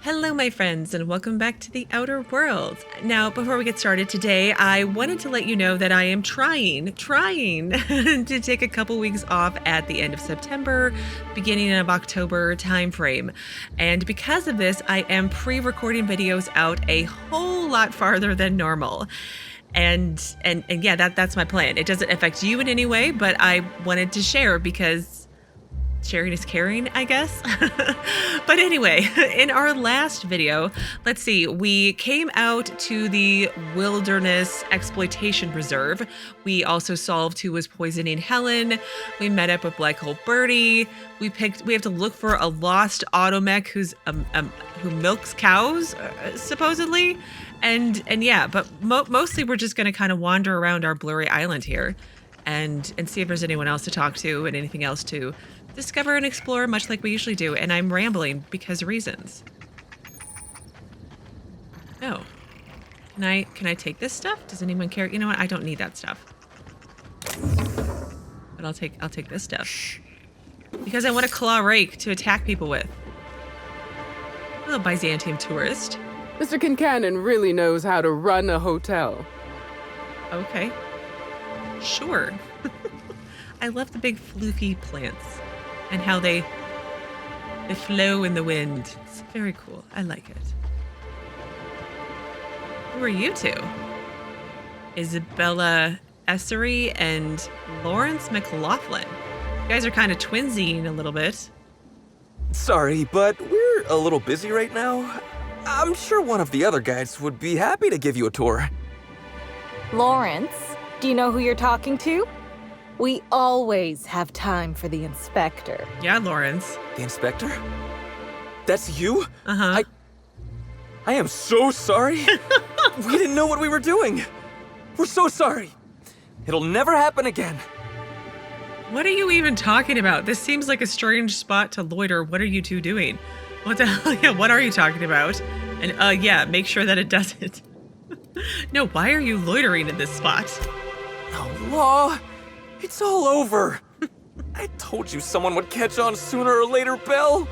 Hello, my friends, and welcome back to the Outer World. Now, before we get started today, I wanted to let you know that I am trying to take a couple weeks off at the end of September, beginning of October timeframe. And because of this, I am pre-recording videos out a whole lot farther than normal. And yeah, that's my plan. It doesn't affect you in any way, but I wanted to share because sharing is caring, I guess. But anyway, in our last video, let's see, we came out to the Wilderness Exploitation Reserve. We also solved who was poisoning Helen. We met up with Black Hole Birdie. We have to look for a lost automech who milks cows, supposedly. And yeah, but mostly we're just going to kind of wander around our blurry island here and see if there's anyone else to talk to and anything else to discover and explore, much like we usually do. And I'm rambling because of reasons. Oh, can I take this stuff? Does anyone care? You know what? I don't need that stuff. But I'll take this stuff because I want a claw rake to attack people with. Hello, Byzantium tourist. Mr. Kincannon really knows how to run a hotel. Okay. Sure. I love the big floofy plants and how they flow in the wind. It's very cool. I like it. Who are you two? Isabella Essary and Lawrence McLaughlin. You guys are kind of twinsying a little bit. Sorry, but we're a little busy right now. I'm sure one of the other guides would be happy to give you a tour. Lawrence, do you know who you're talking to? We always have time for the inspector. Yeah, Lawrence. The inspector? That's you? Uh-huh. I am so sorry. We didn't know what we were doing. We're so sorry. It'll never happen again. What are you even talking about? This seems like a strange spot to loiter. What are you two doing? What the hell? Yeah, what are you talking about? And yeah, make sure that it doesn't. No, why are you loitering in this spot? Oh, Law, it's all over. I told you someone would catch on sooner or later, Belle.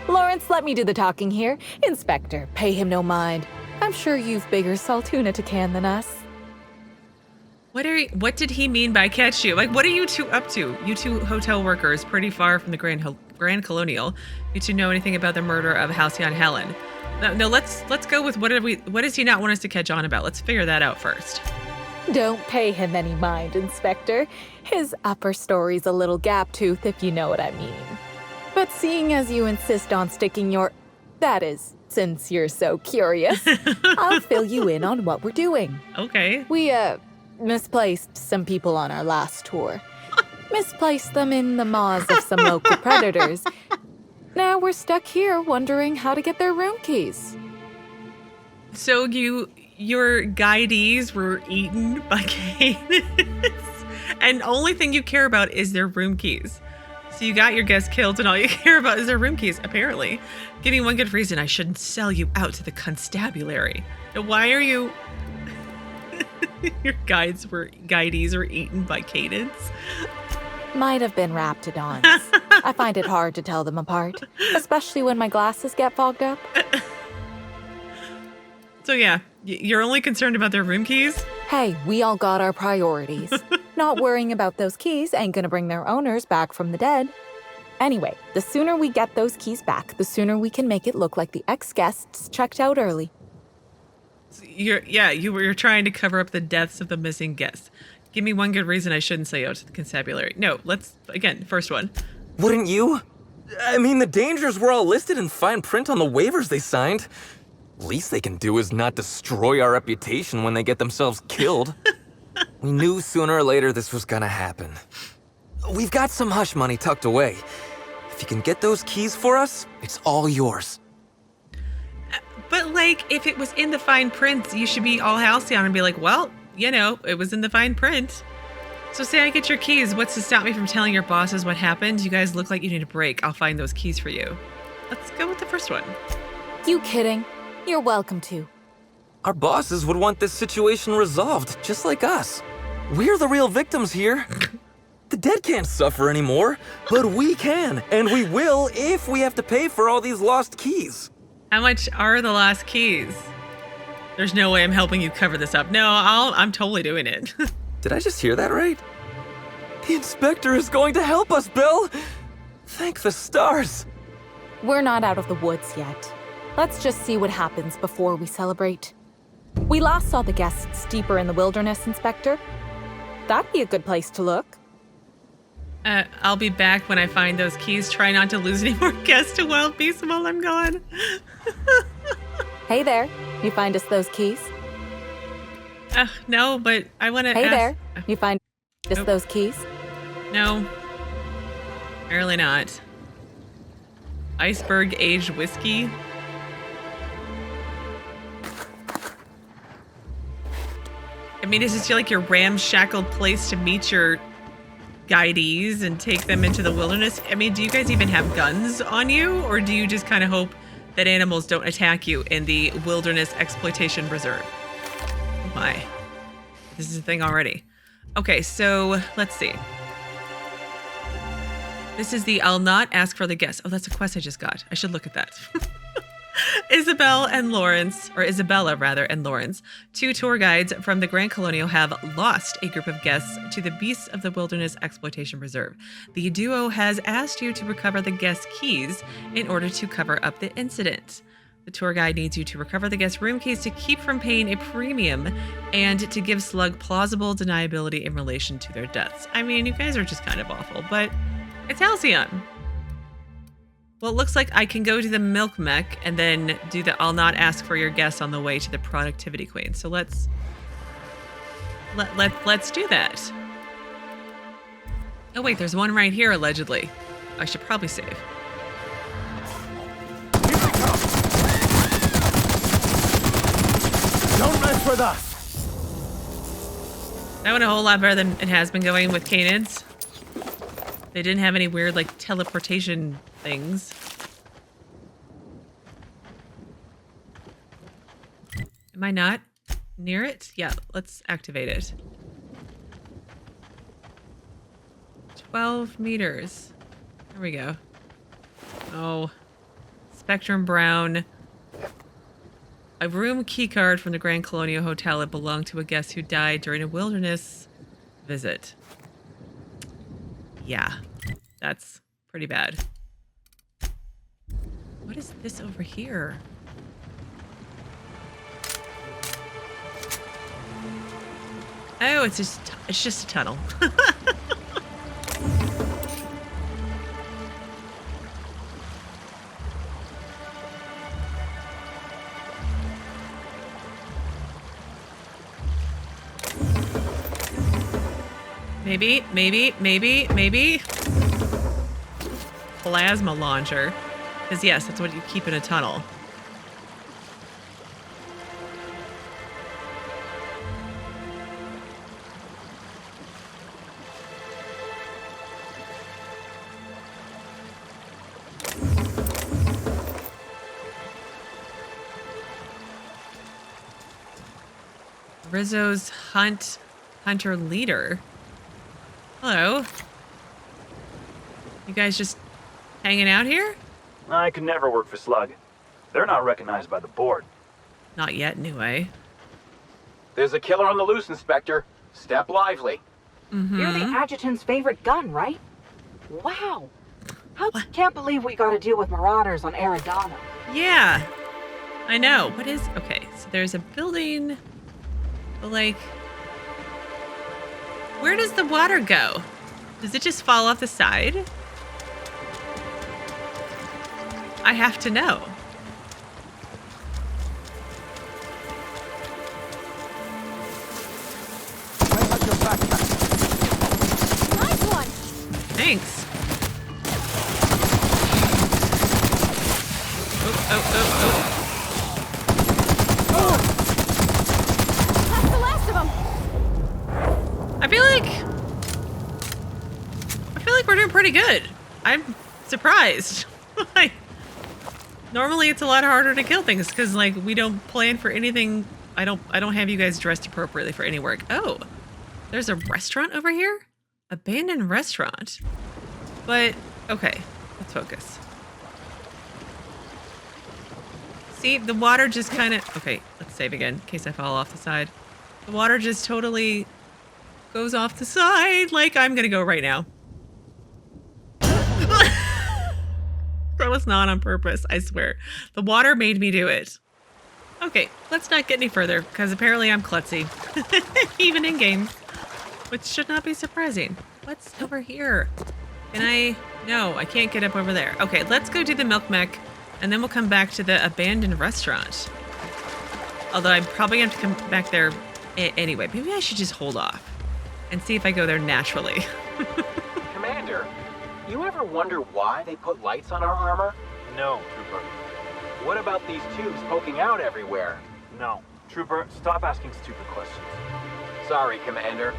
Lawrence, let me do the talking here. Inspector, pay him no mind. I'm sure you've bigger saltuna to can than us. What did he mean by catch you? Like, what are you two up to? You two hotel workers pretty far from the Grand Colonial. You two know anything about the murder of Halcyon Helen? No, let's go with what does he not want us to catch on about? Let's figure that out first. Don't pay him any mind, Inspector. His upper story's a little gap-toothed, if you know what I mean. But seeing as you insist on sticking that is, since you're so curious, I'll fill you in on what we're doing. Okay. We, misplaced some people on our last tour. Misplaced them in the maws of some local predators. Now we're stuck here wondering how to get their room keys. So your guidees were eaten by canids, and only thing you care about is their room keys. So you got your guests killed and all you care about is their room keys, apparently. Give me one good reason I shouldn't sell you out to the constabulary. Now, why are you... Your guidees were eaten by canids? Might have been raptidons. I find it hard to tell them apart, especially when my glasses get fogged up. So yeah, you're only concerned about their room keys? Hey, we all got our priorities. Not worrying about those keys ain't gonna bring their owners back from the dead. Anyway, the sooner we get those keys back, the sooner we can make it look like the ex-guests checked out early. You're trying to cover up the deaths of the missing guests. Give me one good reason I shouldn't say out to the constabulary. No, first one. Wouldn't you? I mean, the dangers were all listed in fine print on the waivers they signed. Least they can do is not destroy our reputation when they get themselves killed. We knew sooner or later this was gonna happen. We've got some hush money tucked away. If you can get those keys for us, it's all yours. But if it was in the fine print, you should be all Halcyon and be like, well, it was in the fine print. So say I get your keys, what's to stop me from telling your bosses what happened? You guys look like you need a break. I'll find those keys for you. Let's go with the first one. You kidding? You're welcome to. Our bosses would want this situation resolved, just like us. We're the real victims here. The dead can't suffer anymore, but we can, and we will if we have to pay for all these lost keys. How much are the lost keys? There's no way I'm helping you cover this up. No, I'm totally doing it. Did I just hear that right? The inspector is going to help us, Bill! Thank the stars! We're not out of the woods yet. Let's just see what happens before we celebrate. We last saw the guests deeper in the wilderness, Inspector. That'd be a good place to look. I'll be back when I find those keys. Try not to lose any more guests to wild beasts while I'm gone. Hey there. You find us those keys? No, but I want to Hey ask... there. You find us those keys? No. Apparently not. Iceberg aged whiskey. I mean, is this like your ramshackled place to meet your guidees and take them into the wilderness? I mean, do you guys even have guns on you? Or do you just kind of hope that animals don't attack you in the Wilderness Exploitation Reserve? Oh my. This is a thing already. Okay, so let's see. This is the I'll not ask for the guests. Oh, that's a quest I just got. I should look at that. Isabella and Lawrence, two tour guides from the Grand Colonial, have lost a group of guests to the Beasts of the Wilderness Exploitation Reserve. The duo has asked you to recover the guest keys in order to cover up the incident. The tour guide needs you to recover the guest room keys to keep from paying a premium and to give Slug plausible deniability in relation to their deaths. I mean, you guys are just kind of awful, but it's Halcyon. Well, it looks like I can go to the Milkmech and then do the I'll not ask for your guests on the way to the Productivity Queen. So let's do that. Oh wait, there's one right here allegedly. I should probably save. Don't mess with us. That went a whole lot better than it has been going with canids. They didn't have any weird like teleportation things. Am I not near it? Yeah, let's activate it. 12 meters. There we go. Oh. Spectrum Brown. A room keycard from the Grand Colonial Hotel. It belonged to a guest who died during a wilderness visit. Yeah, that's pretty bad. What is this over here? Oh, it's just a tunnel. Maybe. Plasma launcher. Because yes, that's what you keep in a tunnel. Rizzo's hunter leader. Hello. You guys just hanging out here? I could never work for Slug. They're not recognized by the board. Not yet, anyway. There's a killer on the loose, Inspector. Step lively. You're the adjutant's favorite gun, right? Wow. Can't believe we got to deal with marauders on Aridana. Yeah. I know. What is... Okay, so there's a building... But like... Where does the water go? Does it just fall off the side? I have to know. Nice one! Thanks. Oh. That's the last of them! I feel like we're doing pretty good. I'm surprised. Like, normally it's a lot harder to kill things because like we don't plan for anything. I don't have you guys dressed appropriately for any work. Oh, there's a restaurant over here? Abandoned restaurant. But okay, let's focus. See, the water just kind of... Okay, let's save again in case I fall off the side. The water just totally goes off the side like I'm going to go right now. That was not on purpose, I swear. The water made me do it. Okay, let's not get any further because apparently I'm klutzy. Even in game. Which should not be surprising. What's over here? Can I... No, I can't get up over there. Okay, let's go do the Milkmech, and then we'll come back to the abandoned restaurant. Although I'm probably going to have to come back there anyway. Maybe I should just hold off and see if I go there naturally. Commander, you ever wonder why they put lights on our armor? No, Trooper. What about these tubes poking out everywhere? No. Trooper, stop asking stupid questions. Sorry, Commander.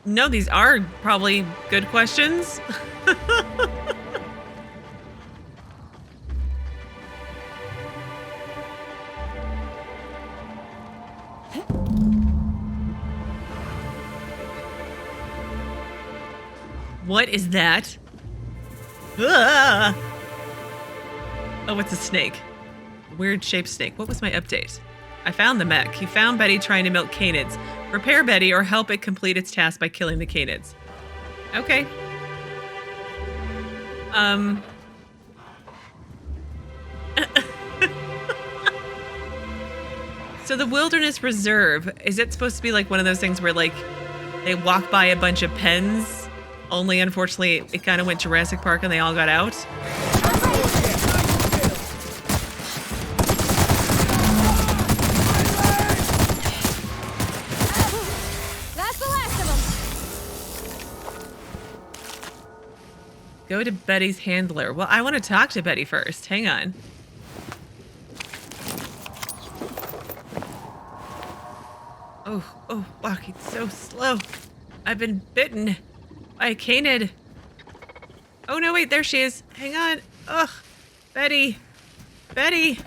No, these are probably good questions. What is that? Ah! Oh, it's a snake. Weird shaped snake. What was my update? I found the mech. He found Betty trying to milk canids. Repair Betty or help it complete its task by killing the canids. Okay. So the Wilderness Reserve, is it supposed to be like one of those things where like they walk by a bunch of pens? Only unfortunately it kind of went Jurassic Park and they all got out. Go to Betty's handler. Well, I want to talk to Betty first. Hang on. Oh, walking so slow. I've been bitten by a canid. Oh, no, wait, there she is. Hang on. Ugh, Betty. Betty.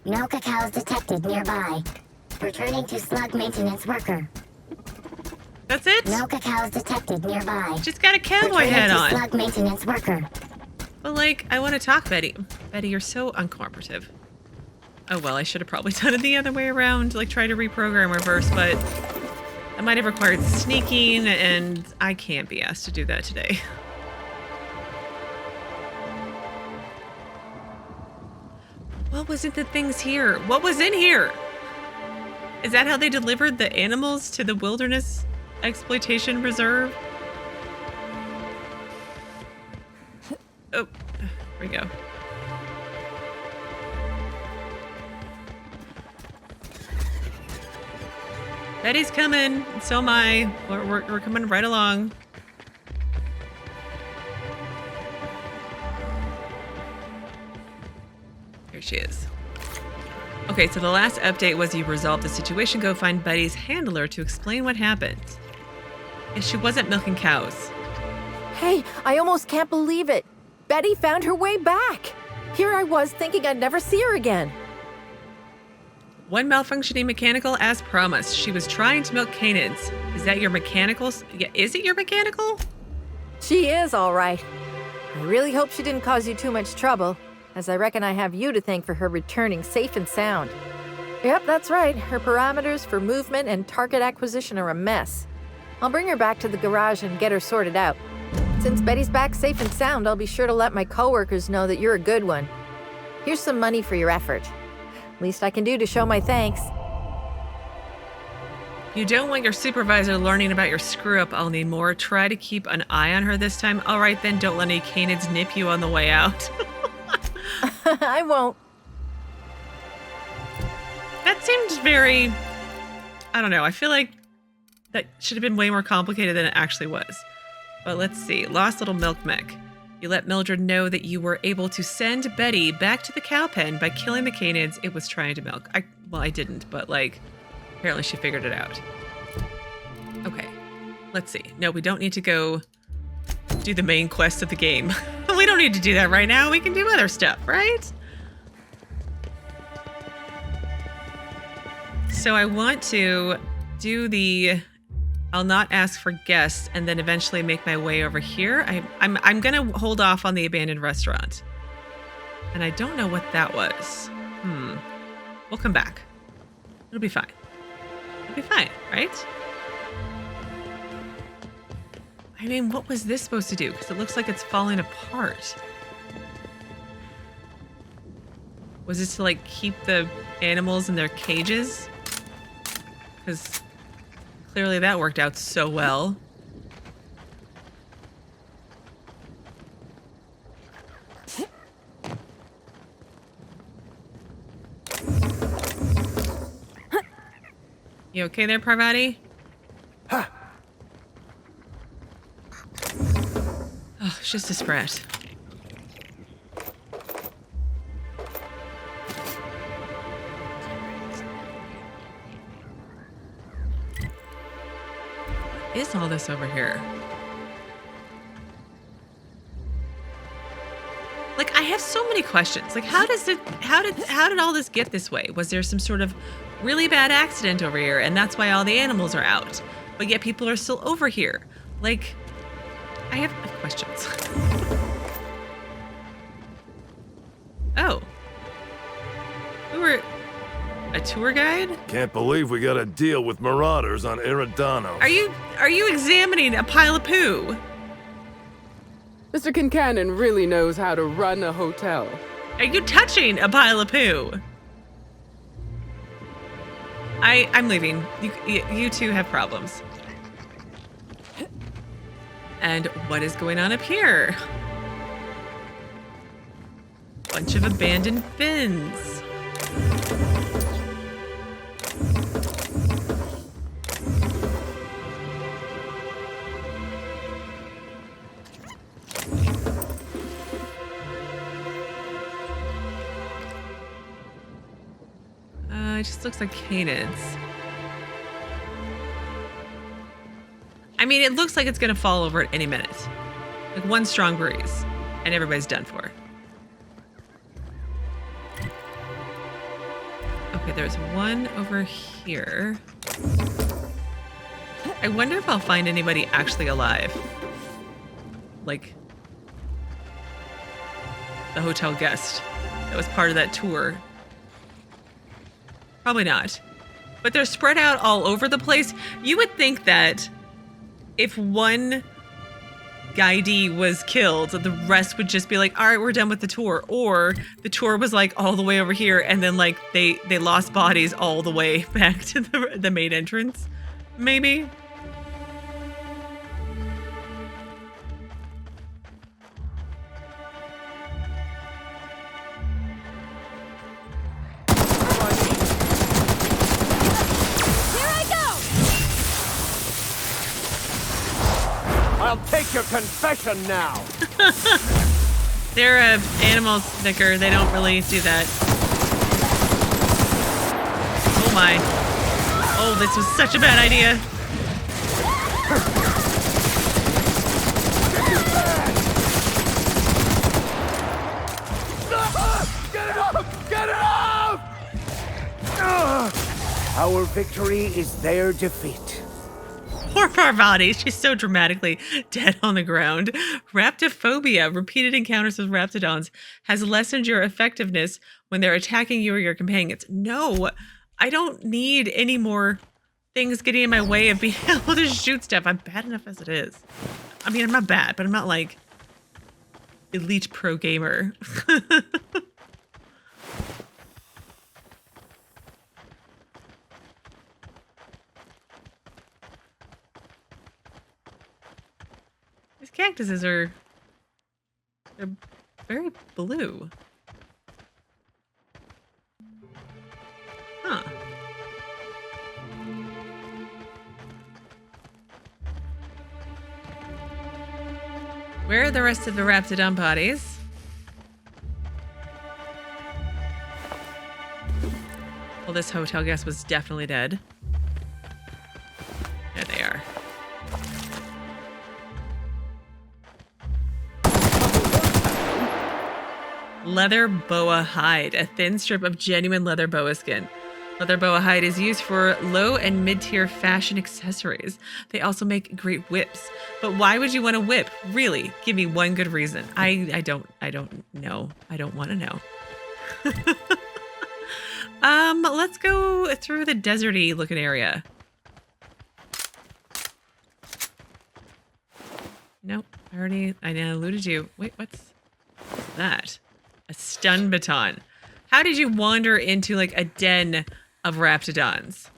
No cacaos detected nearby. Returning to slug maintenance worker. That's it? No cacaos detected nearby. Just got a cowboy hat on. Slug maintenance worker. But like, I want to talk, Betty. Betty, you're so uncooperative. Oh well, I should have probably done it the other way around, like try to reprogram reverse, but that might have required sneaking, and I can't be asked to do that today. What was it the things here? What was in here? Is that how they delivered the animals to the Wilderness Exploitation Reserve? Oh, here we go. Betty's coming, and so am I. We're coming right along. Here she is. Okay, so the last update was you resolved the situation. Go find Betty's handler to explain what happened. And she wasn't milking cows. Hey, I almost can't believe it. Betty found her way back. Here I was thinking I'd never see her again. One malfunctioning mechanical as promised. She was trying to milk canids. Is that your mechanical? Yeah, is it your mechanical? She is, all right. I really hope she didn't cause you too much trouble, as I reckon I have you to thank for her returning safe and sound. Yep, that's right. Her parameters for movement and target acquisition are a mess. I'll bring her back to the garage and get her sorted out. Since Betty's back safe and sound, I'll be sure to let my coworkers know that you're a good one. Here's some money for your effort. Least I can do to show my thanks. You don't want your supervisor learning about your screw-up. I'll need more. Try to keep an eye on her this time. All right, then. Don't let any canids nip you on the way out. I won't. That seems very... I don't know. I feel like that should have been way more complicated than it actually was. But let's see. Lost little Milkmech. You let Mildred know that you were able to send Betty back to the cow pen by killing the canids it was trying to milk. Well, I didn't, but like, apparently she figured it out. Okay, let's see. No, we don't need to go do the main quest of the game. We don't need to do that right now. We can do other stuff, right? So I want to do the... I'll not ask for guests and then eventually make my way over here. I'm gonna hold off on the abandoned restaurant And I don't know what that was. We'll come back. It'll be fine. It'll be fine, right? I mean, what was this supposed to do? Because it looks like it's falling apart. Was this to, like, keep the animals in their cages? Because clearly that worked out so well. You okay there, Parvati? Huh. Oh, it's just a sprat. What is all this over here? Like, I have so many questions. Like, how did all this get this way? Was there some sort of really bad accident over here and that's why all the animals are out, but yet people are still over here? Like, I have questions. Oh. We were a tour guide? Can't believe we got to deal with marauders on Eridanos. Are you examining a pile of poo? Mr. Kincannon really knows how to run a hotel. Are you touching a pile of poo? I'm leaving. You two have problems. And what is going on up here? Bunch of abandoned bins. It just looks like canids. I mean, it looks like it's gonna fall over at any minute. Like one strong breeze, and everybody's done for. Okay, there's one over here. I wonder if I'll find anybody actually alive. Like the hotel guest that was part of that tour. Probably not. But they're spread out all over the place. You would think that if one guidee was killed, the rest would just be like, all right, we're done with the tour. Or the tour was like all the way over here and then like they lost bodies all the way back to the main entrance. Maybe. I'll take your confession now. They're animals, Vicar. They don't really do that. Oh my. Oh, this was such a bad idea. Get it off! Get it off! Our victory is their defeat. Poor Parvati. She's so dramatically dead on the ground. Raptophobia. Repeated encounters with raptidons has lessened your effectiveness when they're attacking you or your companions. No, I don't need any more things getting in my way of being able to shoot stuff. I'm bad enough as it is. I mean, I'm not bad, but I'm not like elite pro gamer. These cactuses they're very blue. Huh. Where are the rest of the raptidon bodies? Well, this hotel guest was definitely dead. There they are. Leather boa hide, a thin strip of genuine leather boa skin. Leather boa hide is used for low and mid-tier fashion accessories. They also make great whips. But why would you want a whip? Really? Give me one good reason. I don't know. I don't want to know. Let's go through the deserty looking area. Nope. I alluded you. Wait, what's that? A stun baton. How did you wander into like a den of raptidons?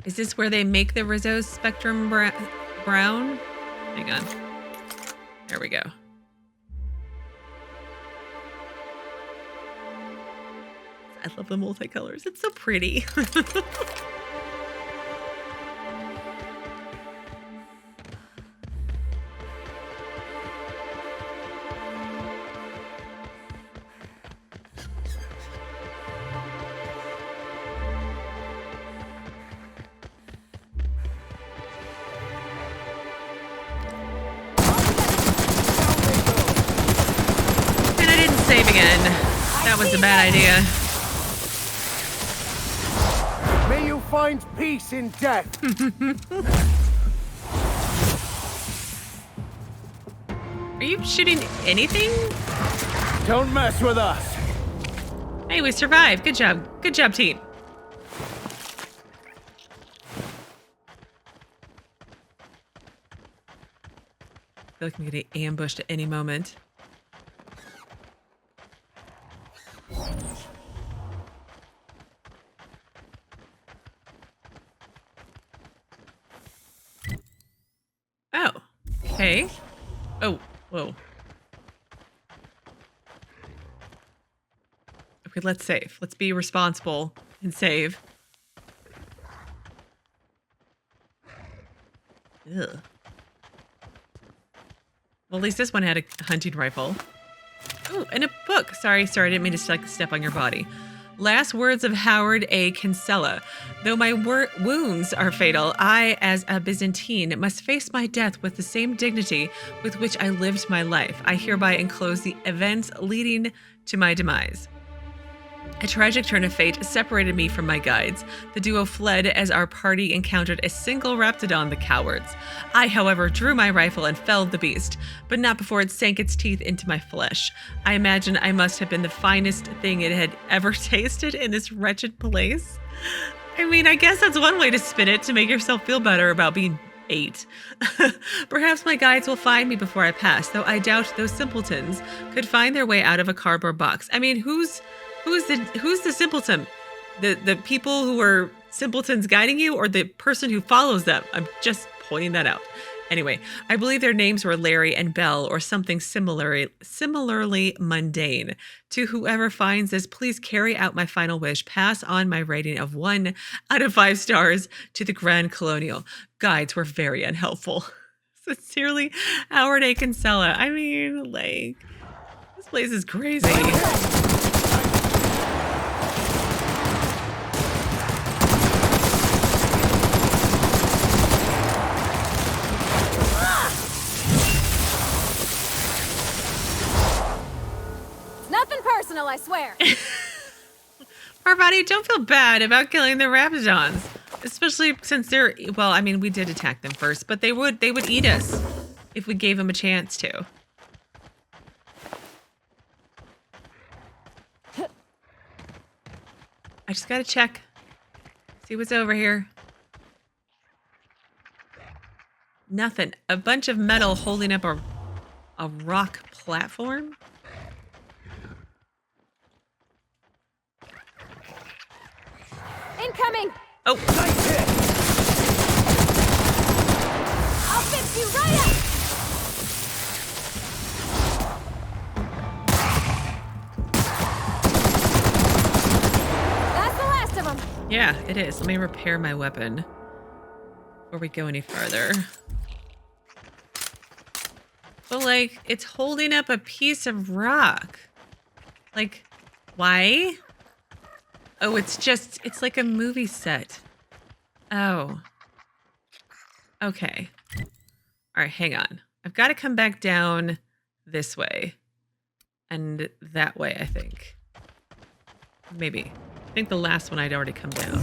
Is this where they make the Rizzo Spectrum brown? Hang on. There we go. I love the multicolors. It's so pretty. Save again. That was a bad idea. May you find peace in death. Are you shooting anything? Don't mess with us. Hey, we survived. Good job. Good job, team. I feel like I'm getting ambushed at any moment. Oh, okay. Oh, whoa. Okay, let's save. Let's be responsible and save. Ugh. Well, at least this one had a hunting rifle. Oh, and a book. Sorry, I didn't mean to step on your body. Last words of Howard A. Kinsella. Though my wounds are fatal, I, as a Byzantine, must face my death with the same dignity with which I lived my life. I hereby enclose the events leading to my demise. A tragic turn of fate separated me from my guides. The duo fled as our party encountered a single raptidon, the cowards. I, however, drew my rifle and felled the beast, but not before it sank its teeth into my flesh. I imagine I must have been the finest thing it had ever tasted in this wretched place. I mean, I guess that's one way to spin it, to make yourself feel better about being 8. Perhaps my guides will find me before I pass, though I doubt those simpletons could find their way out of a cardboard box. I mean, who's the simpleton? The people who are simpletons guiding you, or the person who follows them? I'm just pointing that out. Anyway, I believe their names were Larry and Bell, or something similarly mundane. To whoever finds this, please carry out my final wish. Pass on my rating of 1 out of 5 stars to the Grand Colonial. Guides were very unhelpful. Sincerely, Howard A. Kinsella. I mean, like, this place is crazy. Nothing personal, I swear. Parvati, don't feel bad about killing the raptidons, especially since they're, well, I mean, we did attack them first, but they would eat us if we gave them a chance to. I just gotta check, see what's over here. Nothing. A bunch of metal holding up a rock platform. Incoming! Oh! Nice hit. I'll fix you right up! That's the last of them! Yeah, it is. Let me repair my weapon before we go any further. But, like, it's holding up a piece of rock. Like, why? Oh, it's like a movie set. Oh. Okay. All right, hang on. I've got to come back down this way. And that way, I think. Maybe. I think the last one I'd already come down.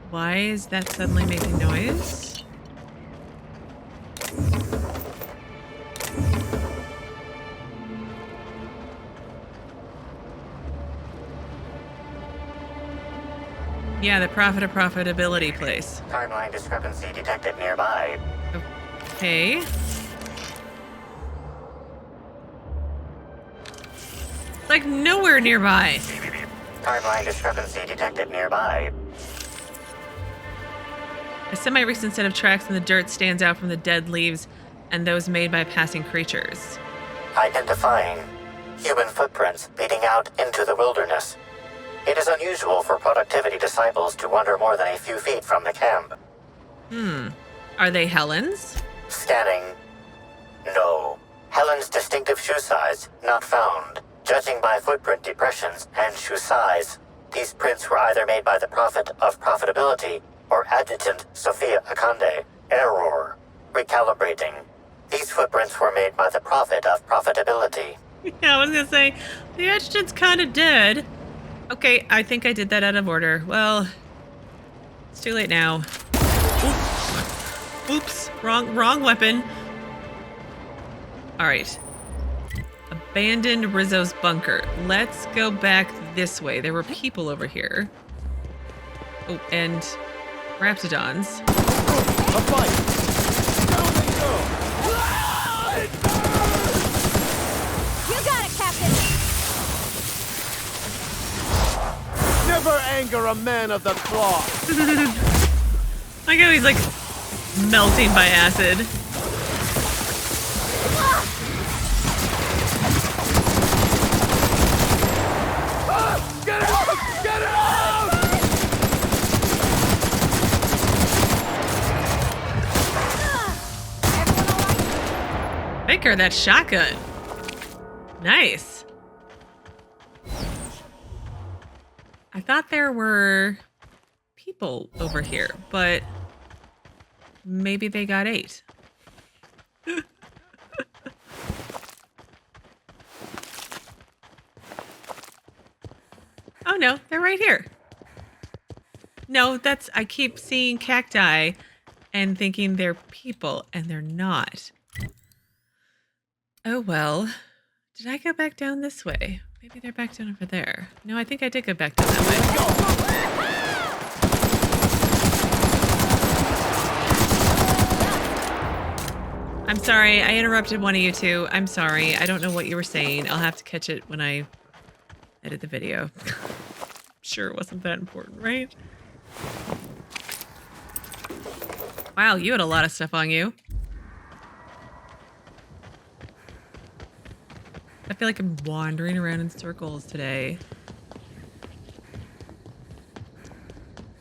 Why is that suddenly making noise? Yeah, the Prophet of Profitability place. Timeline discrepancy detected nearby. Okay. Like nowhere nearby. Timeline discrepancy detected nearby. A semi-recent set of tracks in the dirt stands out from the dead leaves and those made by passing creatures. Identifying human footprints leading out into the wilderness. It is unusual for productivity disciples to wander more than a few feet from the camp. Are they Helen's? Scanning. No. Helen's distinctive shoe size not found. Judging by footprint depressions and shoe size, these prints were either made by the Prophet of Profitability or Adjutant Sophia Akande. Error. Recalibrating. These footprints were made by the Prophet of Profitability. Yeah, I was gonna say, the adjutant's kind of dead. Okay, I think I did that out of order. Well, it's too late now. Oops, wrong weapon. All right. Abandoned Rizzo's bunker. Let's go back this way. There were people over here. Oh, and Rhapsodons. A fight! Down they go! You got it, Captain! Never anger a man of the cloth! I know he's like melting by acid. Get out! Get out! Vicar, that shotgun. Nice. I thought there were people over here, but maybe they got ate. Oh no, they're right here. No, I keep seeing cacti and thinking they're people, and they're not. Oh well. Did I go back down this way? Maybe they're back down over there. No, I think I did go back down that way. I'm sorry, I interrupted one of you two. I'm sorry, I don't know what you were saying. I'll have to catch it when I edit the video. Sure, it wasn't that important, right? Wow, you had a lot of stuff on you. I feel like I'm wandering around in circles today.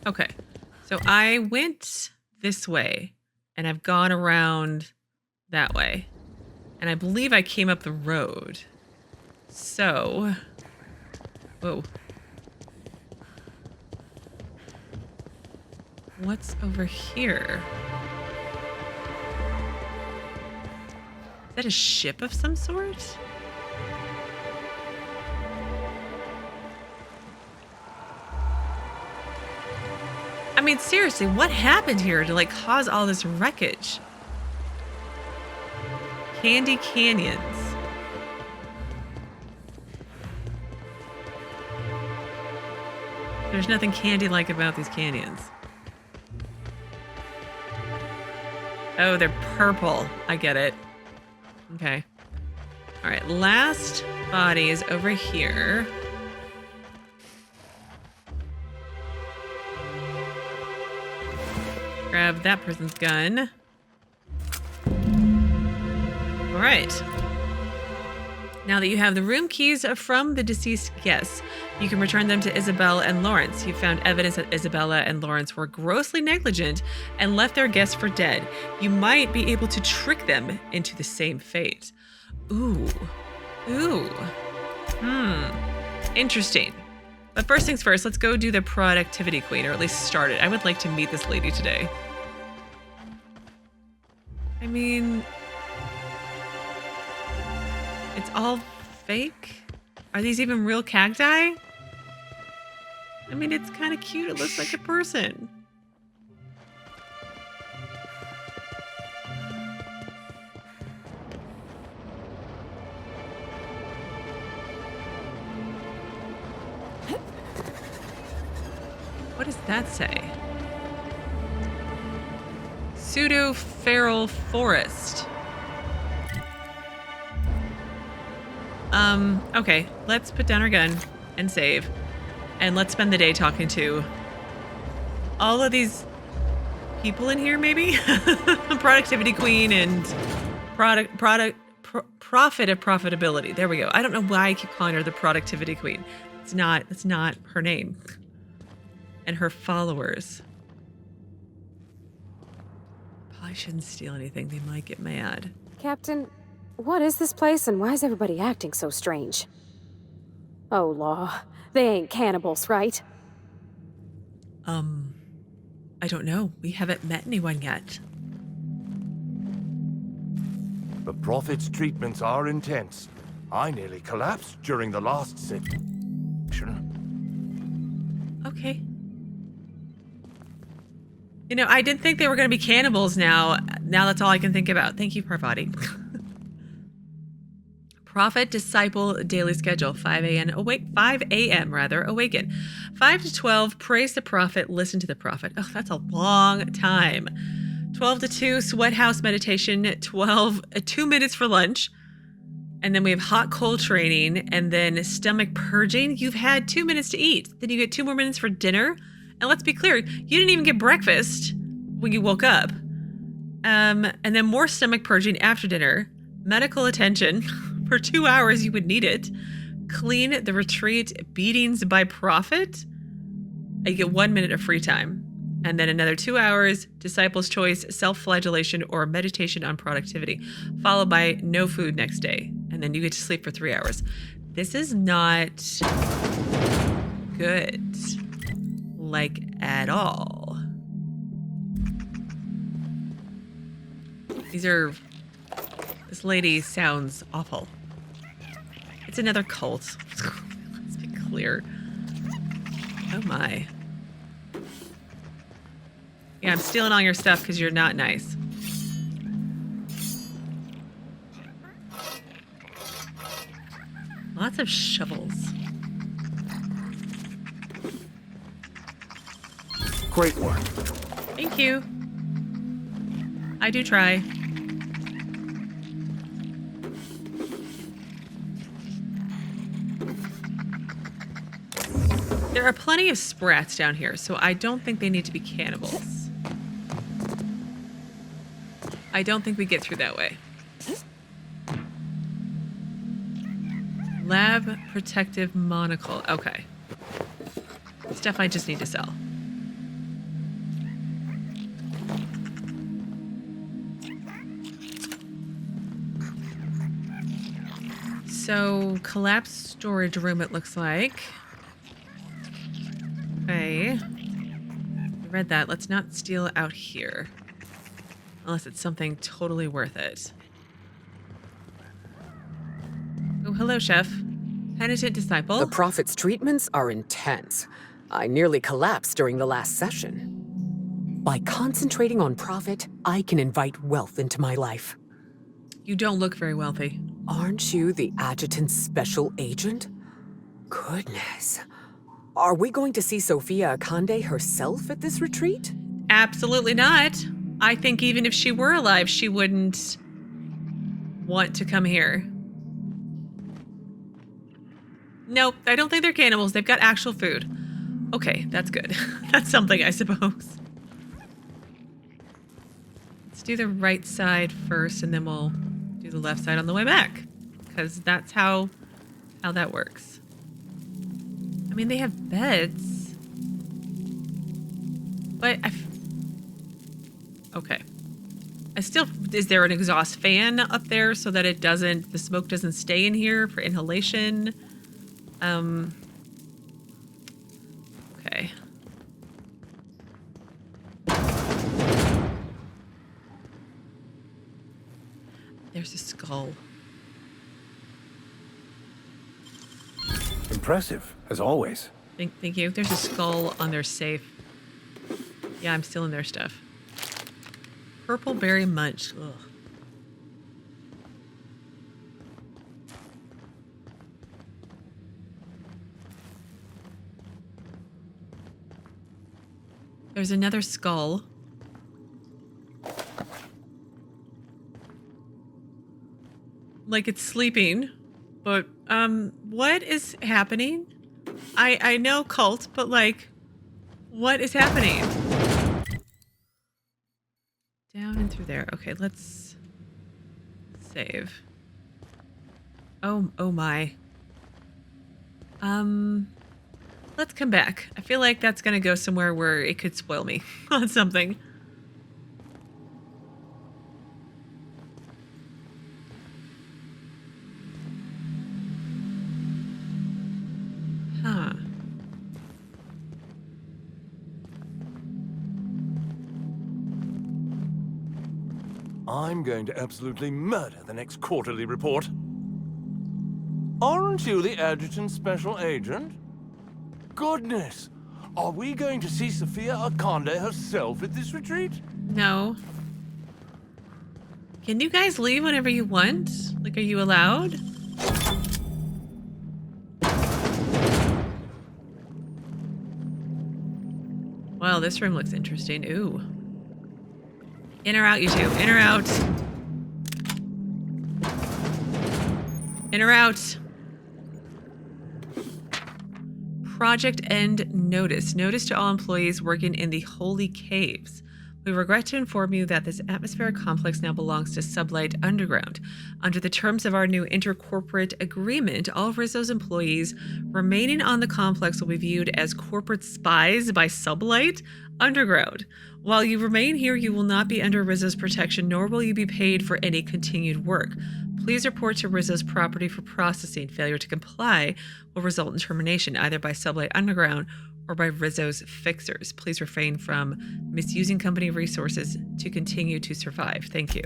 Okay, so I went this way, and I've gone around that way. And I believe I came up the road. So... Whoa. What's over here? Is that a ship of some sort? I mean, seriously, what happened here to, like, cause all this wreckage? Candy Canyons. There's nothing candy-like about these canyons. Oh, they're purple. I get it. Okay. All right, last body is over here. Grab that person's gun. All right. Now that you have the room keys from the deceased guests, you can return them to Isabella and Lawrence. You found evidence that Isabella and Lawrence were grossly negligent and left their guests for dead. You might be able to trick them into the same fate. Ooh. Ooh. Interesting. But first things first, let's go do the productivity queen, or at least start it. I would like to meet this lady today. I mean, it's all fake? Are these even real cacti? I mean, it's kind of cute. It looks like a person. What does that say? Pseudo-feral forest. Okay, let's put down our gun and save. And let's spend the day talking to all of these people in here, maybe? Productivity queen and Prophet of Profitability. There we go. I don't know why I keep calling her the productivity queen. It's not her name. And her followers. Probably shouldn't steal anything. They might get mad. Captain, what is this place and why is everybody acting so strange? Oh, law. They ain't cannibals, right? I don't know. We haven't met anyone yet. The Prophet's treatments are intense. I nearly collapsed during the last session. Okay. You know, I didn't think they were going to be cannibals now. Now that's all I can think about. Thank you, Parvati. Prophet Disciple Daily Schedule. 5 a.m. Awaken. 5 to 12, praise the prophet, listen to the prophet. Oh, that's a long time. 12 to 2, sweat house meditation. 2 minutes for lunch. And then we have hot cold training and then stomach purging. You've had 2 minutes to eat. Then you get 2 more minutes for dinner. And let's be clear, you didn't even get breakfast when you woke up. And then more stomach purging after dinner. Medical attention. For 2 hours, you would need it. Clean the retreat, beatings by prophet. You get 1 minute of free time. And then another 2 hours, disciple's choice, self-flagellation, or meditation on productivity. Followed by no food next day. And then you get to sleep for 3 hours. This is not good. Like, at all. This lady sounds awful. It's another cult. Let's be clear. Oh my. Yeah, I'm stealing all your stuff because you're not nice. Lots of shovels. Great work. Thank you. I do try. There are plenty of sprats down here, so I don't think they need to be cannibals. I don't think we get through that way. Lab protective monocle. Okay. Stuff I just need to sell. So, collapsed storage room, it looks like. Okay. I read that. Let's not steal out here. Unless it's something totally worth it. Oh, hello, Chef. Penitent disciple. The Prophet's treatments are intense. I nearly collapsed during the last session. By concentrating on Prophet, I can invite wealth into my life. You don't look very wealthy. Aren't you the adjutant's special agent? Goodness. Are we going to see Sophia Akande herself at this retreat? Absolutely not. I think even if she were alive, she wouldn't want to come here. Nope, I don't think they're cannibals. They've got actual food. Okay, that's good. That's something, I suppose. Let's do the right side first, and then we'll do the left side on the way back. Because that's how that works. I mean, they have beds. But okay. Is there an exhaust fan up there so that the smoke doesn't stay in here for inhalation? there's a skull. Impressive, as always. Thank you. There's a skull on their safe. Yeah, I'm stealing their stuff. Purple berry munch. Ugh. There's another skull. Like it's sleeping, but what is happening? I know cult, but like, what is happening? Down and through there. Okay, let's save. Oh my. Let's come back. I feel like that's gonna go somewhere where it could spoil me on something. Huh. I'm going to absolutely murder the next quarterly report. Aren't you the adjutant's special agent? Goodness! Are we going to see Sophia Akande herself at this retreat? No. Can you guys leave whenever you want? Like, are you allowed? Wow, this room looks interesting. Ooh. In or out, you two. In or out. In or out. Project End Notice. Notice to all employees working in the Holy Caves. We regret to inform you that this atmospheric complex now belongs to Sublight Underground. Under the terms of our new intercorporate agreement, all Rizzo's employees remaining on the complex will be viewed as corporate spies by Sublight Underground. While you remain here, you will not be under Rizzo's protection, nor will you be paid for any continued work. Please report to Rizzo's property for processing. Failure to comply will result in termination, either by Sublight Underground or by Rizzo's fixers. Please refrain from misusing company resources to continue to survive. Thank you.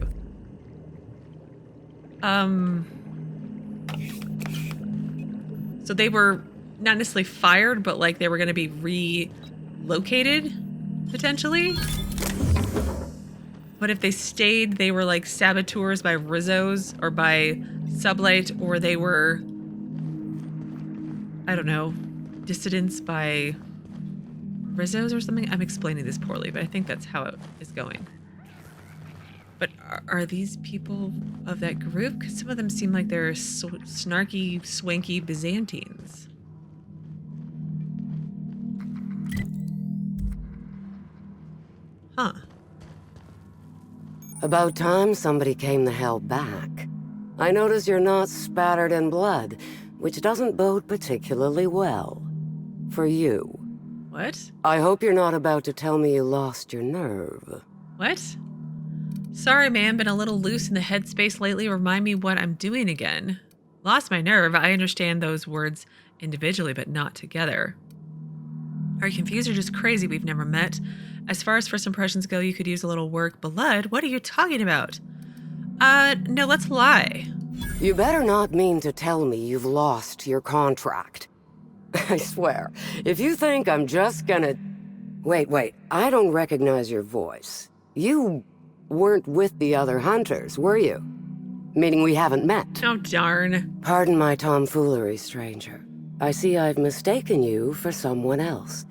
So they were not necessarily fired, but like they were going to be relocated, potentially? But if they stayed, they were like saboteurs by Rizzo's or by Sublight, or they were, I don't know, dissidents by Rizzo's or something. I'm explaining this poorly, but I think that's how it is going. But are these people of that group? Because some of them seem like they're snarky, swanky Byzantines. Huh. About time somebody came the hell back. I notice you're not spattered in blood, which doesn't bode particularly well. For you. What? I hope you're not about to tell me you lost your nerve. What? Sorry, man, been a little loose in the headspace lately. Remind me what I'm doing again. Lost my nerve. I understand those words individually, but not together. Are you confused or just crazy? We've never met. As far as first impressions go, you could use a little work. Blood? What are you talking about? No, let's lie. You better not mean to tell me you've lost your contract. I swear, if you think I'm just gonna... Wait, I don't recognize your voice. You weren't with the other hunters, were you? Meaning we haven't met. Oh, darn. Pardon my tomfoolery, stranger. I see I've mistaken you for someone else.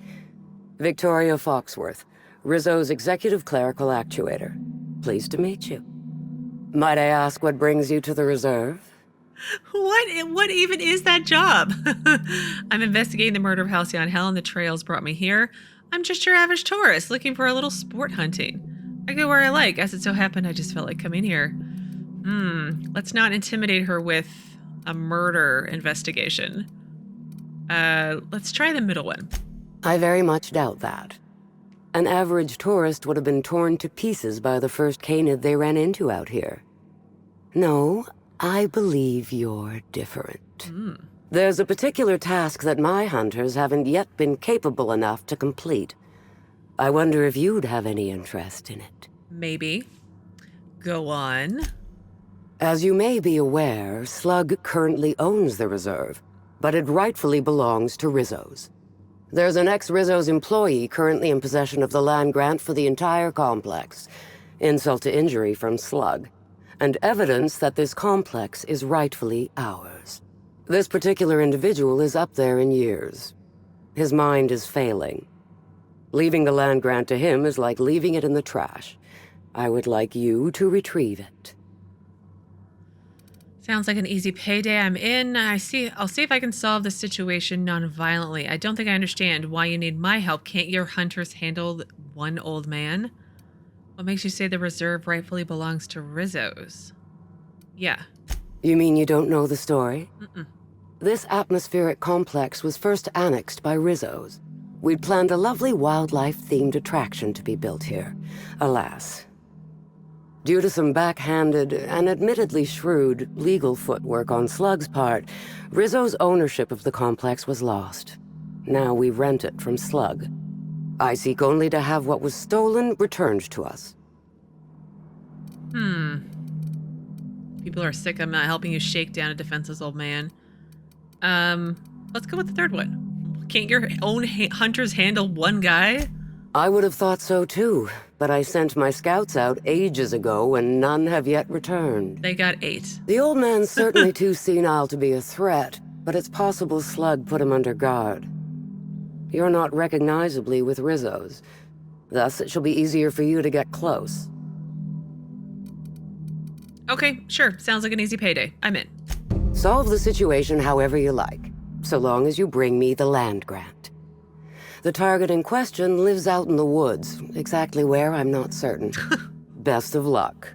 Victoria Foxworth, Rizzo's executive clerical actuator. Pleased to meet you. Might I ask what brings you to the reserve? What even is that job? I'm investigating the murder of Halcyon. Helen, the trails brought me here. I'm just your average tourist looking for a little sport hunting. I go where I like. As it so happened, I just felt like coming here. Let's not intimidate her with a murder investigation. Let's try the middle one. I very much doubt that. An average tourist would have been torn to pieces by the first canid they ran into out here. No, I believe you're different. There's a particular task that my hunters haven't yet been capable enough to complete. I wonder if you'd have any interest in it. Maybe. Go on. As you may be aware, Slug currently owns the reserve, but it rightfully belongs to Rizzo's. There's an ex-Rizzo's employee currently in possession of the land grant for the entire complex. Insult to injury from Slug, and evidence that this complex is rightfully ours. This particular individual is up there in years. His mind is failing. Leaving the land grant to him is like leaving it in the trash. I would like you to retrieve it. Sounds like an easy payday. I'm in. I'll see if I can solve the situation non-violently. I don't think I understand why you need my help. Can't your hunters handle one old man? What makes you say the reserve rightfully belongs to Rizzo's? Yeah. You mean you don't know the story? Mm-mm. This atmospheric complex was first annexed by Rizzo's. We'd planned a lovely wildlife-themed attraction to be built here. Alas, due to some backhanded and admittedly shrewd legal footwork on Slug's part, Rizzo's ownership of the complex was lost. Now we rent it from Slug. I seek only to have what was stolen returned to us. People are sick. I'm not helping you shake down a defenseless old man. Let's go with the third one. Can't your own hunters handle one guy? I would have thought so too, but I sent my scouts out ages ago and none have yet returned. They got 8. The old man's certainly too senile to be a threat, but it's possible Slug put him under guard. You're not recognizably with Rizzo's. Thus, it shall be easier for you to get close. Okay, sure. Sounds like an easy payday. I'm in. Solve the situation however you like, so long as you bring me the land grant. The target in question lives out in the woods. Exactly where, I'm not certain. Best of luck.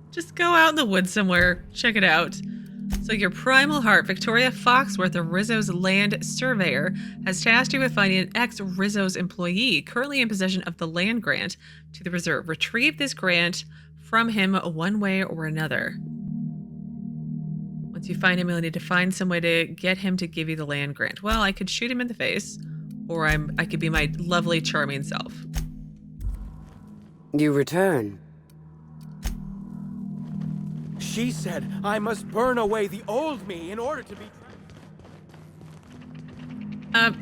Just go out in the woods somewhere. Check it out. So your primal heart, Victoria Foxworth, a Rizzo's land surveyor, has tasked you with finding an ex-Rizzo's employee currently in possession of the land grant to the reserve. Retrieve this grant from him one way or another. Once you find him, you'll need to find some way to get him to give you the land grant. Well, I could shoot him in the face, or I could be my lovely, charming self. You return. She said I must burn away the old me in order to be...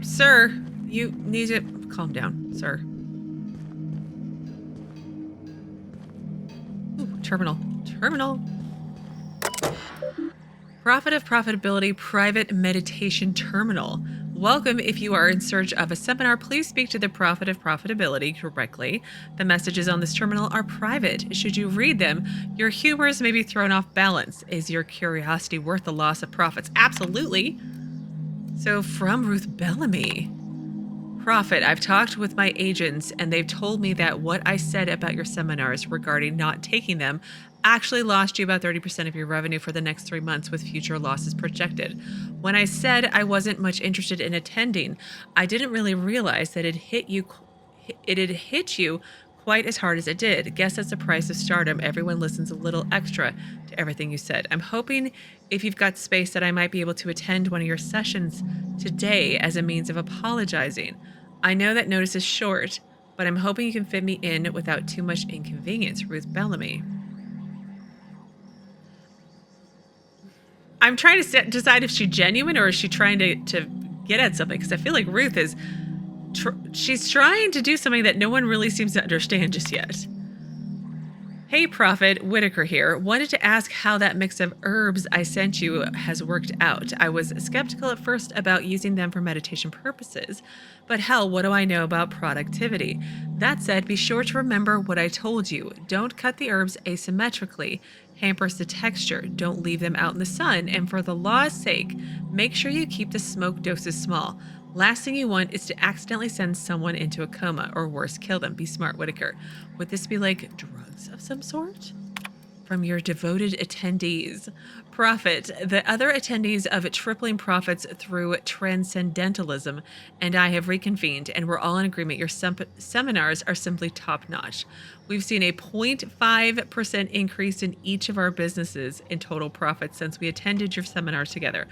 Sir, you need to calm down, sir. Ooh, terminal. Prophet of Profitability Private Meditation Terminal. Welcome. If you are in search of a seminar, please speak to the Prophet of Profitability directly. The messages on this terminal are private. Should you read them, your humors may be thrown off balance. Is your curiosity worth the loss of profits? Absolutely. So from Ruth Bellamy. Prophet, I've talked with my agents and they've told me that what I said about your seminars regarding not taking them actually lost you about 30% of your revenue for the next 3 months with future losses projected. When I said I wasn't much interested in attending, I didn't really realize that it had hit you quite as hard as it did. Guess that's the price of stardom. Everyone listens a little extra to everything you said. I'm hoping if you've got space that I might be able to attend one of your sessions today as a means of apologizing. I know that notice is short, but I'm hoping you can fit me in without too much inconvenience. Ruth Bellamy. I'm trying to decide if she's genuine or is she trying to get at something, because I feel like Ruth is she's trying to do something that no one really seems to understand just yet. Hey Prophet, Whitaker here. Wanted to ask how that mix of herbs I sent you has worked out. I was skeptical at first about using them for meditation purposes, but hell, what do I know about productivity? That said, be sure to remember what I told you. Don't cut the herbs asymmetrically. Hampers the texture. Don't leave them out in the sun. And for the law's sake, make sure you keep the smoke doses small. Last thing you want is to accidentally send someone into a coma, or worse, kill them. Be smart, Whitaker. Would this be like drugs of some sort? From your devoted attendees. Prophet, the other attendees of Tripling Profits through Transcendentalism and I have reconvened, and we're all in agreement your seminars are simply top-notch. We've seen a 0.5% increase in each of our businesses in total profits since we attended your seminars together.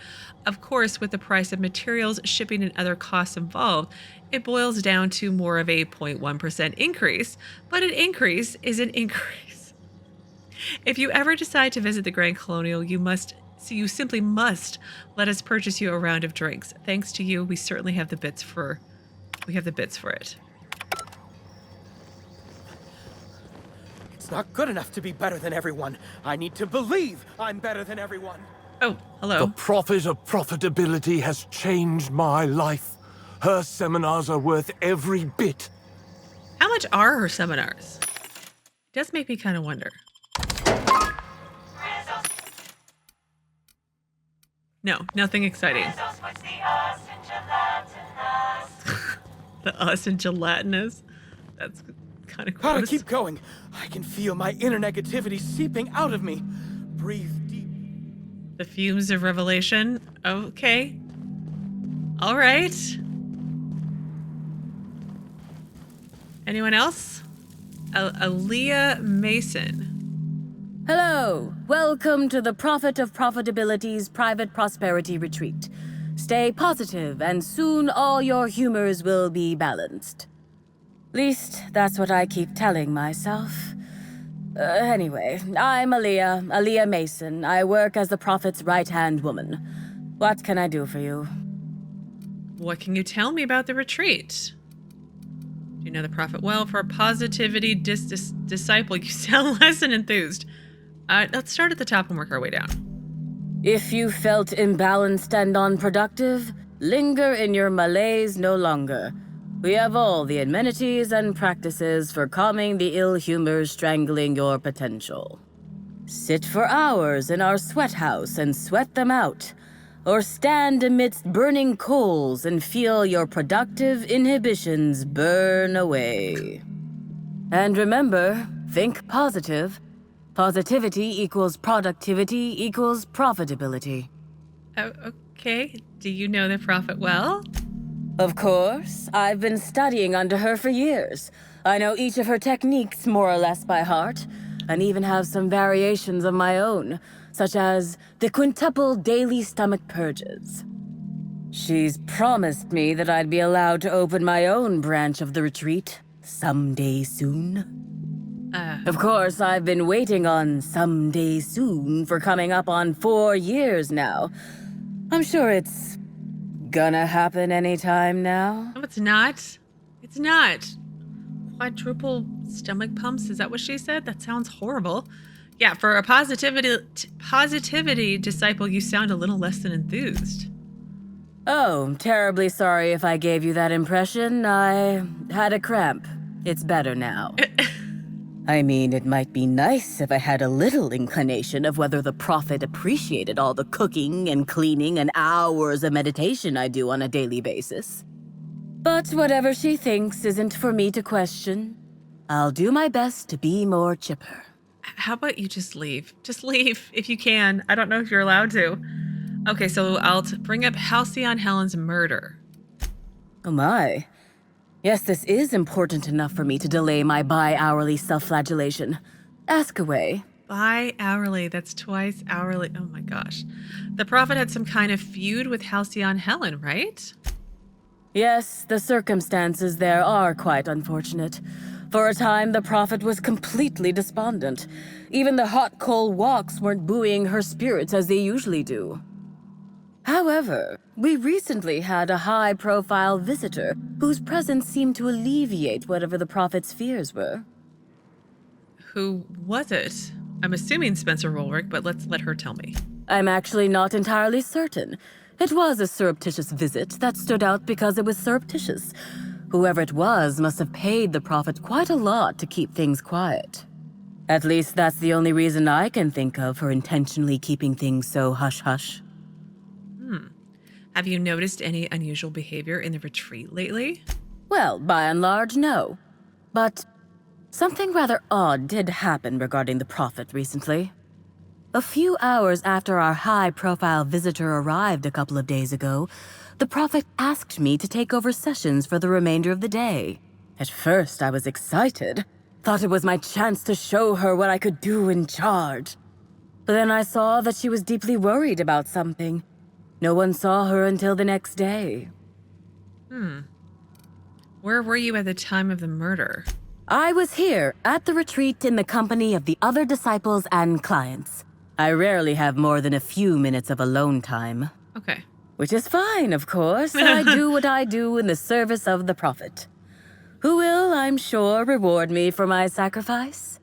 Of course, with the price of materials, shipping, and other costs involved, it boils down to more of a 0.1% increase, but an increase is an increase. If you ever decide to visit the Grand Colonial, you simply must let us purchase you a round of drinks. Thanks to you, we certainly have the bits for it. It's not good enough to be better than everyone. I need to believe I'm better than everyone. Oh, hello. The Prophet of Profitability has changed my life. Her seminars are worth every bit. How much are her seminars? It does make me kind of wonder. No, nothing exciting. The us and gelatinous? That's kind of gross. Gotta keep going. I can feel my inner negativity seeping out of me. Breathe deep. The fumes of revelation. Okay. All right. Anyone else? Aliya Mason. Hello. Welcome to the Prophet of Profitability's Private Prosperity Retreat. Stay positive, and soon all your humors will be balanced. Least, that's what I keep telling myself. Anyway, I'm Aliya Mason. I work as the Prophet's right-hand woman. What can I do for you? What can you tell me about the retreat? Do you know the Prophet well? For a positivity disciple, you sound less than enthused. Let's start at the top and work our way down. If you felt imbalanced and unproductive, linger in your malaise no longer. We have all the amenities and practices for calming the ill humors strangling your potential. Sit for hours in our sweat house and sweat them out, or stand amidst burning coals and feel your productive inhibitions burn away. And remember, think positive. Positivity equals productivity equals profitability. Oh, okay. Do you know the Prophet well? Of course. I've been studying under her for years. I know each of her techniques more or less by heart, and even have some variations of my own, such as the quintuple daily stomach purges. She's promised me that I'd be allowed to open my own branch of the retreat someday soon. Of course, I've been waiting on someday soon for coming up on 4 years now. I'm sure it's gonna happen anytime now. No, it's not. It's not. Quadruple stomach pumps, is that what she said? That sounds horrible. Yeah, for a positivity disciple, you sound a little less than enthused. Oh, terribly sorry if I gave you that impression. I had a cramp. It's better now. I mean, it might be nice if I had a little inclination of whether the Prophet appreciated all the cooking and cleaning and hours of meditation I do on a daily basis. But whatever she thinks isn't for me to question. I'll do my best to be more chipper. How about you just leave? Just leave if you can. I don't know if you're allowed to. Okay, so I'll bring up Halcyon Helen's murder. Oh my. Yes, this is important enough for me to delay my bi-hourly self-flagellation. Ask away. Bi-hourly, that's twice hourly. Oh my gosh. The Prophet had some kind of feud with Halcyon Helen, right? Yes, the circumstances there are quite unfortunate. For a time, the Prophet was completely despondent. Even the hot coal walks weren't buoying her spirits as they usually do. However, we recently had a high-profile visitor whose presence seemed to alleviate whatever the Prophet's fears were. Who was it? I'm assuming Spencer Rolrick, but let's let her tell me. I'm actually not entirely certain. It was a surreptitious visit that stood out because it was surreptitious. Whoever it was must have paid the Prophet quite a lot to keep things quiet. At least that's the only reason I can think of for intentionally keeping things so hush-hush. Have you noticed any unusual behavior in the retreat lately? Well, by and large, no. But something rather odd did happen regarding the Prophet recently. A few hours after our high-profile visitor arrived a couple of days ago, the Prophet asked me to take over sessions for the remainder of the day. At first, I was excited. Thought it was my chance to show her what I could do in charge. But then I saw that she was deeply worried about something. No one saw her until the next day. Where were you at the time of the murder? I was here at the retreat in the company of the other disciples and clients. I rarely have more than a few minutes of alone time. Okay. Which is fine, of course. I do what I do in the service of the Prophet, who will, I'm sure, reward me for my sacrifice.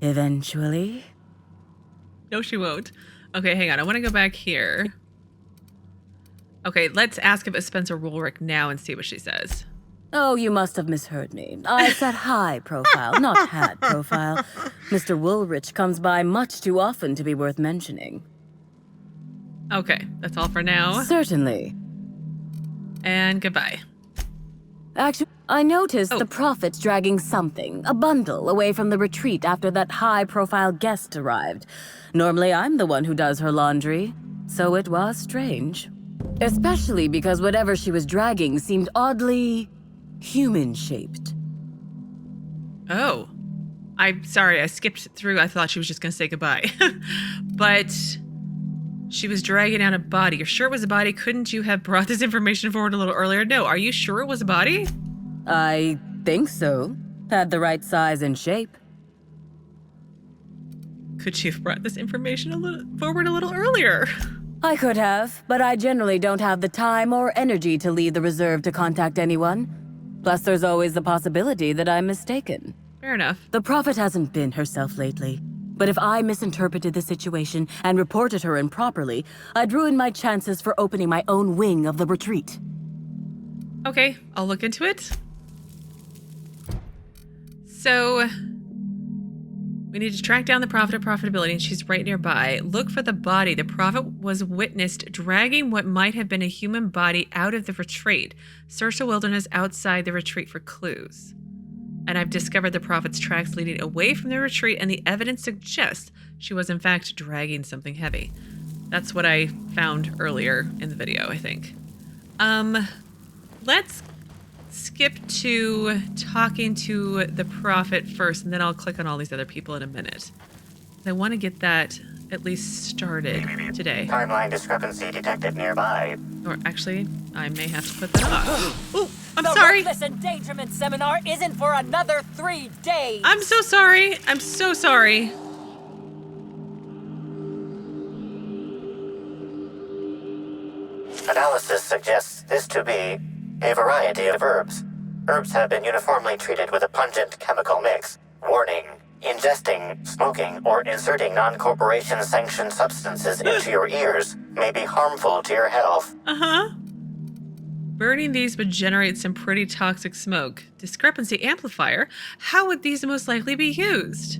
Eventually. No, she won't. Okay, hang on. I want to go back here. Okay, let's ask about Spencer Woolrick now and see what she says. Oh, you must have misheard me. I said high profile, not had profile. Mr. Woolrich comes by much too often to be worth mentioning. Okay, that's all for now. Certainly. And goodbye. Actually, I noticed the Prophet dragging something, a bundle, away from the retreat after that high-profile guest arrived. Normally, I'm the one who does her laundry, so it was strange. Especially because whatever she was dragging seemed oddly human-shaped. Oh. I'm sorry, I skipped through. I thought she was just going to say goodbye. But she was dragging out a body. You're sure it was a body? Couldn't you have brought this information forward a little earlier? No, are you sure it was a body? I think so. Had the right size and shape. Could she have brought this information forward a little earlier? I could have, but I generally don't have the time or energy to leave the reserve to contact anyone. Plus, there's always the possibility that I'm mistaken. Fair enough. The Prophet hasn't been herself lately. But if I misinterpreted the situation and reported her improperly, I'd ruin my chances for opening my own wing of the retreat. Okay, I'll look into it. So, we need to track down the Prophet of Profitability, and she's right nearby. Look for the body. The Prophet was witnessed dragging what might have been a human body out of the retreat. Search the wilderness outside the retreat for clues. And I've discovered the Prophet's tracks leading away from the retreat, and the evidence suggests she was in fact dragging something heavy. That's what I found earlier in the video, I think. Let's skip to talking to the Prophet first, and then I'll click on all these other people in a minute. I want to get that at least started today. Timeline discrepancy detected nearby. Or actually, I may have to put that off. Oh, I'm the sorry. The Reckless Endangerment Seminar isn't for another 3 days. I'm so sorry. I'm so sorry. Analysis suggests this to be a variety of herbs. Herbs have been uniformly treated with a pungent chemical mix. Warning: ingesting, smoking, or inserting non-corporation sanctioned substances into your ears may be harmful to your health. Burning these would generate some pretty toxic smoke. Discrepancy amplifier? How would these most likely be used?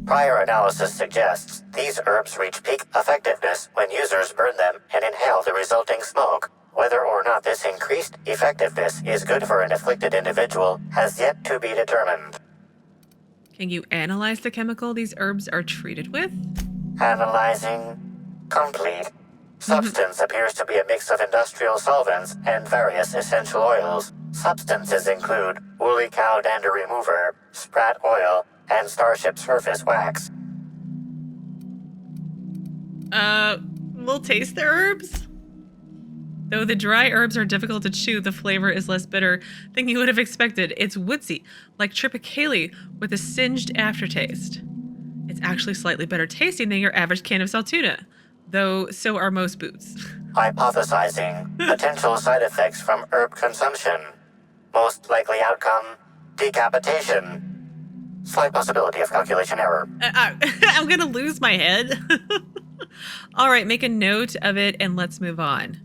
Prior analysis suggests these herbs reach peak effectiveness when users burn them and inhale the resulting smoke. Whether or not this increased effectiveness is good for an afflicted individual has yet to be determined. Can you analyze the chemical these herbs are treated with? Analyzing. Complete. Substance appears to be a mix of industrial solvents and various essential oils. Substances include woolly cow dander remover, sprat oil, and starship surface wax. We'll taste the herbs? Though the dry herbs are difficult to chew, the flavor is less bitter than you would have expected. It's woodsy, like tripicale, with a singed aftertaste. It's actually slightly better tasting than your average can of salt tuna, though so are most boots. Hypothesizing potential side effects from herb consumption. Most likely outcome, decapitation. Slight possibility of calculation error. I'm gonna lose my head. All right, make a note of it and let's move on.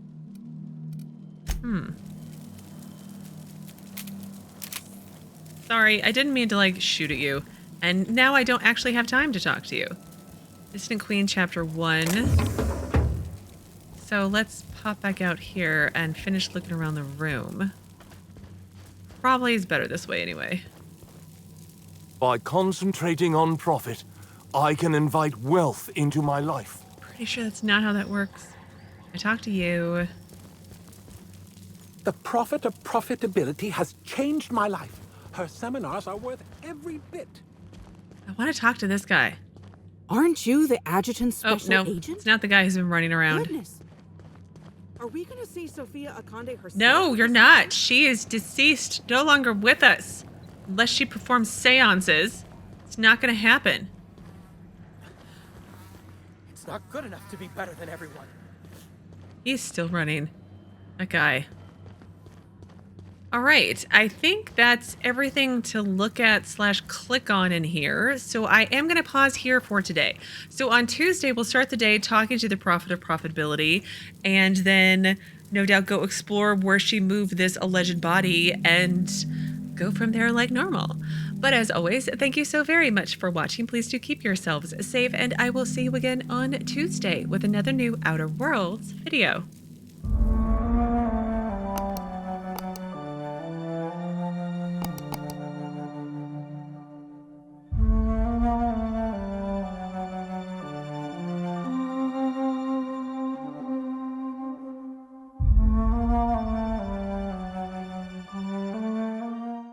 Sorry, I didn't mean to, shoot at you. And now I don't actually have time to talk to you. Distant Queen, Chapter 1. So let's pop back out here and finish looking around the room. Probably is better this way anyway. By concentrating on profit, I can invite wealth into my life. Pretty sure that's not how that works. I talked to you. The Prophet of Profitability has changed my life. Her seminars are worth every bit. I want to talk to this guy. Aren't you the adjutant's special agent? It's not the guy who's been running around. Goodness. Are we going to see Sophia Akande herself? No, you're not. She is deceased, no longer with us. Unless she performs seances, it's not going to happen. It's not good enough to be better than everyone. He's still running. That guy. All right, I think that's everything to look at / click on in here. So I am going to pause here for today. So on Tuesday, we'll start the day talking to the Prophet of Profitability, and then no doubt go explore where she moved this alleged body and go from there like normal. But as always, thank you so very much for watching. Please do keep yourselves safe, and I will see you again on Tuesday with another new Outer Worlds video.